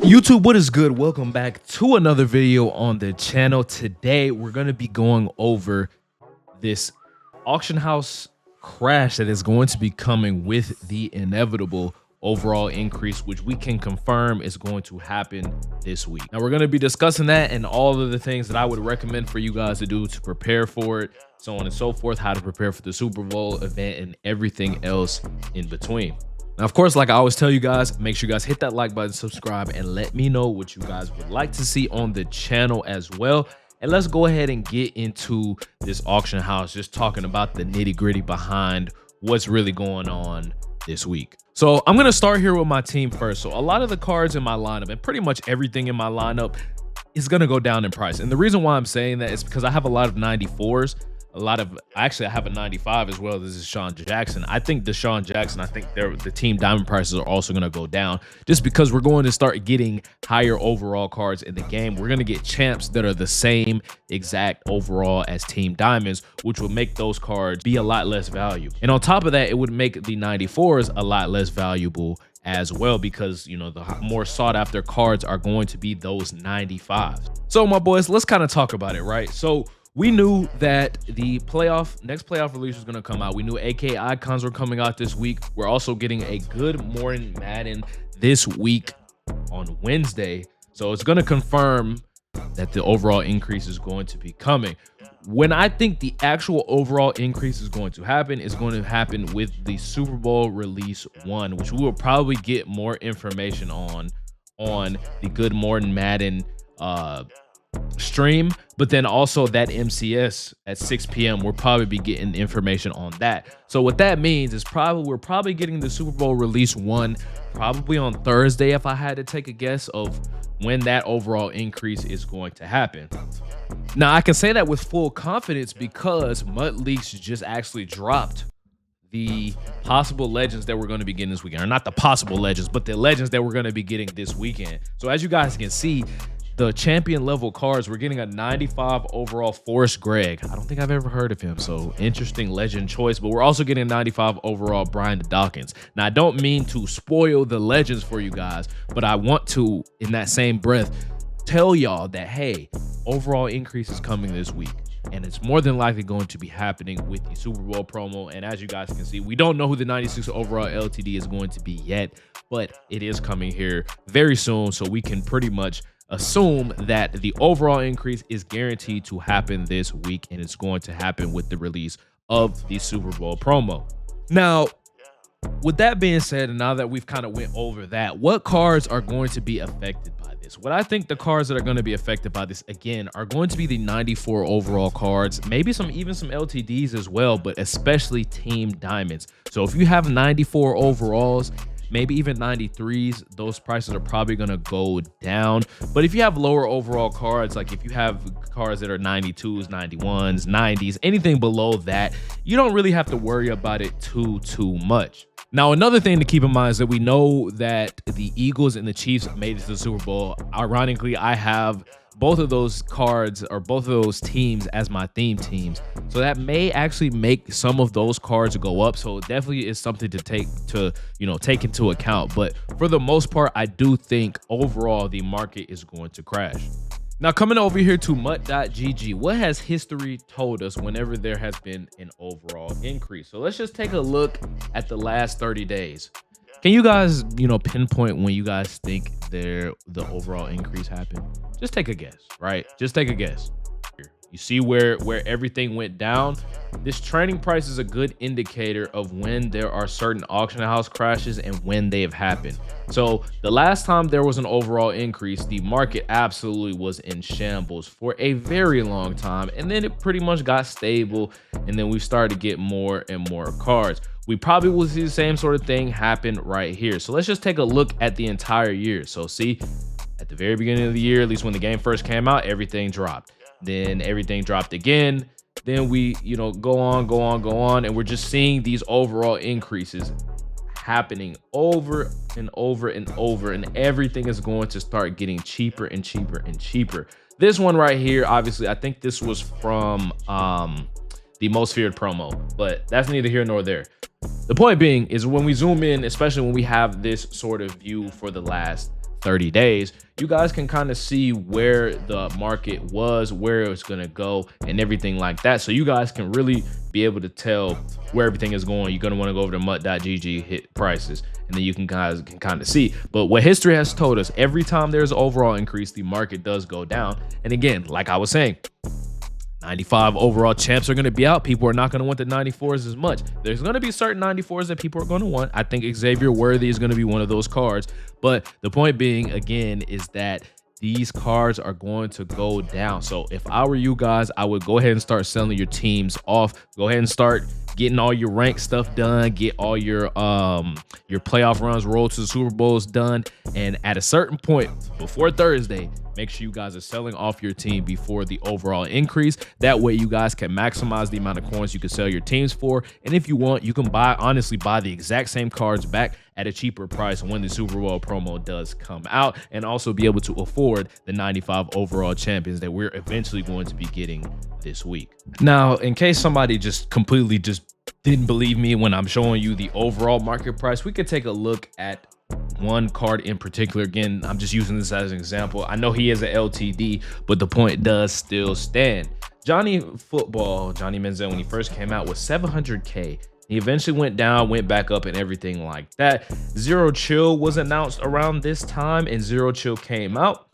YouTube, what is good? Welcome back to another video on the channel. Today we're going to be going over this auction house crash that is going to be coming with the inevitable overall increase, which we can confirm is going to happen this week. Now we're going to be discussing that and all of the things that I would recommend for you guys to do to prepare for it, so on and so forth, how to prepare for the Super Bowl event and everything else in between. Now, of course, like I always tell you guys, make sure you guys hit that like button, subscribe, and let me know what you guys would like to see on the channel as well. And let's go ahead and get into this auction house, just talking about the nitty gritty behind what's really going on this week. So I'm going to start here with my team first. So a lot of the cards in my lineup and pretty much everything in my lineup is going to go down in price. And the reason why I'm saying that is because I have a lot of 94s. Actually, I have a 95 as well. This is Deshaun Jackson. I think Deshaun Jackson, the team diamond prices are also going to go down just because we're going to start getting higher overall cards in the game. We're going to get champs that are the same exact overall as team diamonds, which will make those cards be a lot less valuable. And on top of that, it would make the 94s a lot less valuable as well, because you know the more sought after cards are going to be those 95s. So my boys, let's kind of talk about it, right? So we knew that the next playoff release was going to come out. We knew AK icons were coming out this week. We're also getting a good morning Madden this week on Wednesday. So it's going to confirm that the overall increase is going to be coming. When I think the actual overall increase is going to happen with the Super Bowl release 1, which we will probably get more information on the Good Morning Madden stream, but then also that MCS at 6 p.m. we'll probably be getting information on that. So what that means is we're probably getting the Super Bowl release 1 probably on Thursday, if I had to take a guess of when that overall increase is going to happen. Now I can say that with full confidence because Mud Leaks just actually dropped the possible legends that we're going to be getting this weekend, or not the possible legends, but the legends that we're going to be getting this weekend. So as you guys can see, the champion level cards, we're getting a 95 overall Forrest Gregg. I don't think I've ever heard of him, so interesting legend choice. But we're also getting a 95 overall Brian Dawkins. Now I don't mean to spoil the legends for you guys, but I want to, in that same breath, tell y'all that hey, overall increase is coming this week, and it's more than likely going to be happening with the Super Bowl promo. And as you guys can see, we don't know who the 96 overall LTD is going to be yet, but it is coming here very soon, so we can pretty much assume that the overall increase is guaranteed to happen this week, and it's going to happen with the release of the Super Bowl promo. Now, with that being said, and now that we've kind of went over that, what cards are going to be affected by this? What I think the cards that are going to be affected by this, again, are going to be the 94 overall cards, maybe even some LTDs as well, but especially team diamonds. So if you have 94 overalls, maybe even 93s, those prices are probably going to go down. But if you have lower overall cards, like if you have cards that are 92s, 91s, 90s, anything below that, you don't really have to worry about it too much. Now, another thing to keep in mind is that we know that the Eagles and the Chiefs made it to the Super Bowl. Ironically, I have both of those cards, or both of those teams, as my theme teams, so that may actually make some of those cards go up. So it definitely is something to take into account. But for the most part, I do think overall the market is going to crash. Now, coming over here to mutt.gg, what has history told us whenever there has been an overall increase? So let's just take a look at the last 30 days. Can you guys, pinpoint when you guys think the overall increase happened? Just take a guess, right? Just take a guess. You see where everything went down? This trading price is a good indicator of when there are certain auction house crashes and when they have happened. So the last time there was an overall increase, the market absolutely was in shambles for a very long time, and then it pretty much got stable, and then we started to get more and more cards. We probably will see the same sort of thing happen right here. So let's just take a look at the entire year. So see, at the very beginning of the year, at least when the game first came out, everything dropped. Then everything dropped again. Then we, go on, and we're just seeing these overall increases happening over and over and over, and everything is going to start getting cheaper and cheaper and cheaper. This one right here, obviously, I think this was from the Most Feared promo, but that's neither here nor there. The point being is when we zoom in, especially when we have this sort of view for the last 30 days, you guys can kind of see where the market was, where it's going to go, and everything like that. So you guys can really be able to tell where everything is going. You're going to want to go over to mutt.gg, hit prices, and then you guys can kind of see. But what history has told us, every time there's an overall increase, the market does go down. And again, like I was saying, 95 overall champs are going to be out. People are not going to want the 94s as much. There's going to be certain 94s that people are going to want. I think Xavier Worthy is going to be one of those cards. But the point being, again, is that these cards are going to go down. So if I were you guys, I would go ahead and start selling your teams off. Go ahead and start getting all your rank stuff done, get all your playoff runs, roll to the Super Bowls done. And at a certain point before Thursday, make sure you guys are selling off your team before the overall increase. That way you guys can maximize the amount of coins you can sell your teams for. And if you want, you can honestly buy the exact same cards back at a cheaper price when the Super Bowl promo does come out, and also be able to afford the 95 overall champions that we're eventually going to be getting this week. Now, in case somebody just completely didn't believe me when I'm showing you the overall market price, we could take a look at one card in particular. Again, I'm just using this as an example. I know he is an LTD, but the point does still stand. Johnny Manziel, when he first came out, was 700K. He eventually went down, went back up, and everything like that. Zero Chill was announced around this time, and Zero Chill came out.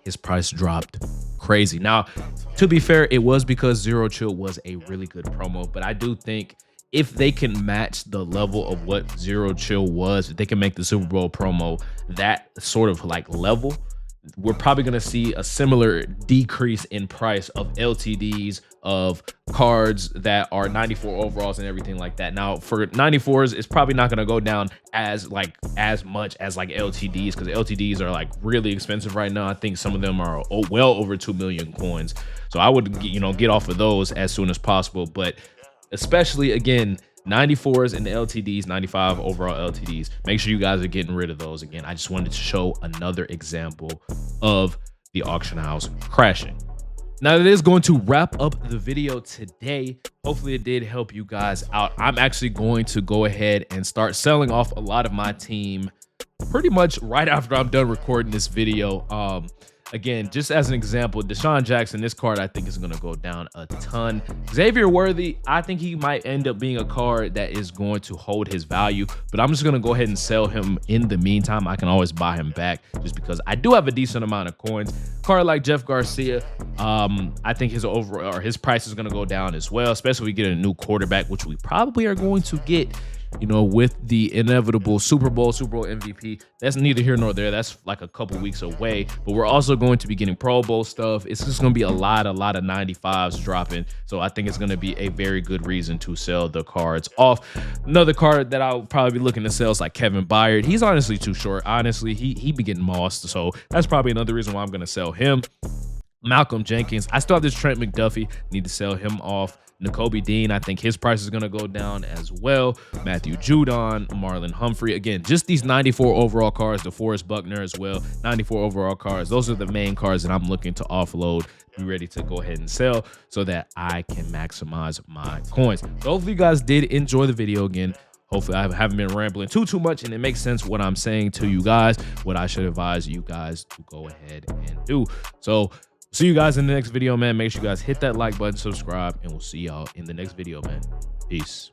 His price dropped crazy. Now, to be fair, it was because Zero Chill was a really good promo, but I do think if they can match the level of what Zero Chill was, if they can make the Super Bowl promo that sort of like level, we're probably going to see a similar decrease in price of LTDs, of cards that are 94 overalls and everything like that. Now, for 94s, it's probably not going to go down as much as like LTDs, because LTDs are like really expensive right now. I think some of them are well over 2 million coins. So I would, get off of those as soon as possible. But especially, again, 94s and the LTDs, 95 overall LTDs, make sure you guys are getting rid of those. Again, I just wanted to show another example of the auction house crashing. Now, that is going to wrap up the video today. Hopefully it did help you guys out. I'm actually going to go ahead and start selling off a lot of my team pretty much right after I'm done recording this video. Again, just as an example, Deshaun Jackson, this card I think is going to go down a ton. Xavier Worthy, I think he might end up being a card that is going to hold his value, but I'm just going to go ahead and sell him in the meantime. I can always buy him back just because I do have a decent amount of coins. Card like Jeff Garcia, I think his price is going to go down as well, especially if we get a new quarterback, which we probably are going to get, with the inevitable Super Bowl MVP. That's neither here nor there. That's like a couple weeks away, but we're also going to be getting Pro Bowl stuff. It's just going to be a lot of 95s dropping. So I think it's going to be a very good reason to sell the cards off. Another card that I'll probably be looking to sell is like Kevin Byard. He's honestly too short. Honestly, he be getting mossed. So that's probably another reason why I'm going to sell him. Malcolm Jenkins, I still have this Trent McDuffie. Need to sell him off. N'Kobe Dean, I think his price is going to go down as well. Matthew Judon, Marlon Humphrey. Again, just these 94 overall cards, DeForest Buckner as well, 94 overall cards. Those are the main cards that I'm looking to offload, be ready to go ahead and sell so that I can maximize my coins. So hopefully you guys did enjoy the video. Again, hopefully I haven't been rambling too much, and it makes sense what I'm saying to you guys, what I should advise you guys to go ahead and do. So see you guys in the next video, man. Make sure you guys hit that like button, subscribe, and we'll see y'all in the next video, man. Peace.